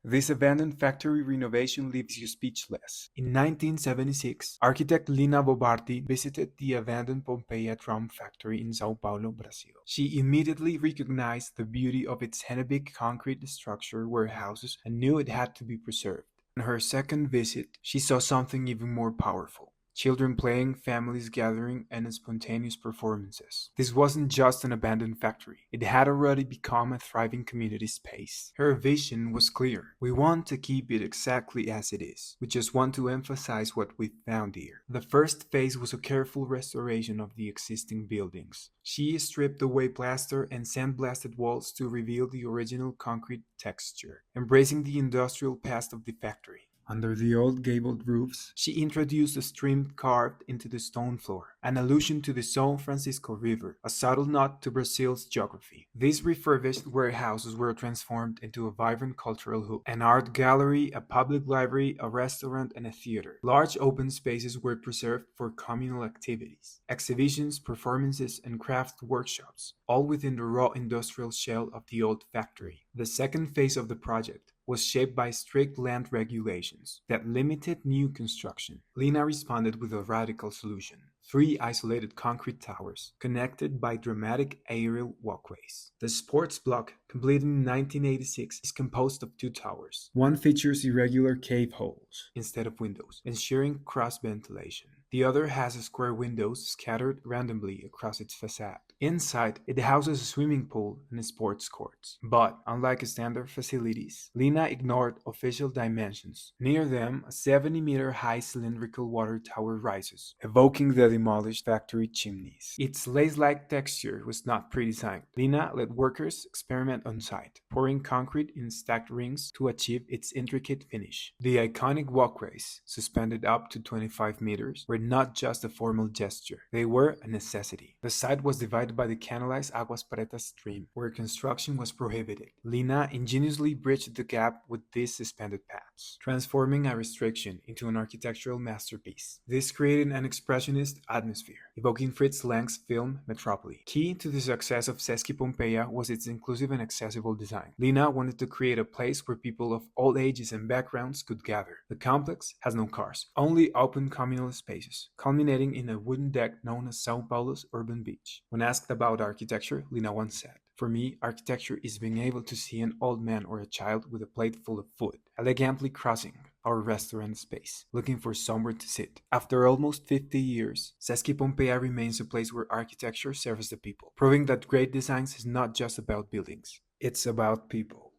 This abandoned factory renovation leaves you speechless. In 1976, architect Lina Bobardi visited the abandoned Pompeia drum factory in Sao Paulo, Brazil. She immediately recognized the beauty of its Hennebic concrete structure warehouses and knew it had to be preserved. On her second visit, she saw something even more powerful. Children playing, families gathering, and spontaneous performances. This wasn't just an abandoned factory. It had already become a thriving community space. Her vision was clear. We want to keep it exactly as it is. We just want to emphasize what we found here. The first phase was a careful restoration of the existing buildings. She stripped away plaster and sandblasted walls to reveal the original concrete texture, embracing the industrial past of the factory. Under the old gabled roofs, she introduced a stream carved into the stone floor, an allusion to the São Francisco River, a subtle nod to Brazil's geography. These refurbished warehouses were transformed into a vibrant cultural hub, an art gallery, a public library, a restaurant, and a theater. Large open spaces were preserved for communal activities, exhibitions, performances, and craft workshops, all within the raw industrial shell of the old factory. The second phase of the project was shaped by strict land regulations that limited new construction. Lina responded with a radical solution. 3 isolated concrete towers, connected by dramatic aerial walkways. The sports block, completed in 1986, is composed of 2 towers. One features irregular cave holes instead of windows, ensuring cross ventilation. The other has square windows scattered randomly across its facade. Inside, it houses a swimming pool and sports courts. But, unlike standard facilities, Lina ignored official dimensions. Near them, a 70-meter high cylindrical water tower rises, evoking the demolished factory chimneys. Its lace-like texture was not pre-designed. Lina let workers experiment on site, pouring concrete in stacked rings to achieve its intricate finish. The iconic walkways, suspended up to 25 meters, were not just a formal gesture. They were a necessity. The site was divided by the canalized Aguas Pretas stream, where construction was prohibited. Lina ingeniously bridged the gap with these suspended paths, transforming a restriction into an architectural masterpiece. This created an expressionist atmosphere, evoking Fritz Lang's film Metropoli. Key to the success of Sesc Pompeia was its inclusive and accessible design. Lina wanted to create a place where people of all ages and backgrounds could gather. The complex has no cars, only open communal spaces, culminating in a wooden deck known as Sao Paulo's urban beach. When asked about architecture, Lina once said, "For me, architecture is being able to see an old man or a child with a plate full of food, elegantly crossing our restaurant space, looking for somewhere to sit." After almost 50 years, Sesc Pompeia remains a place where architecture serves the people, proving that great designs is not just about buildings, it's about people.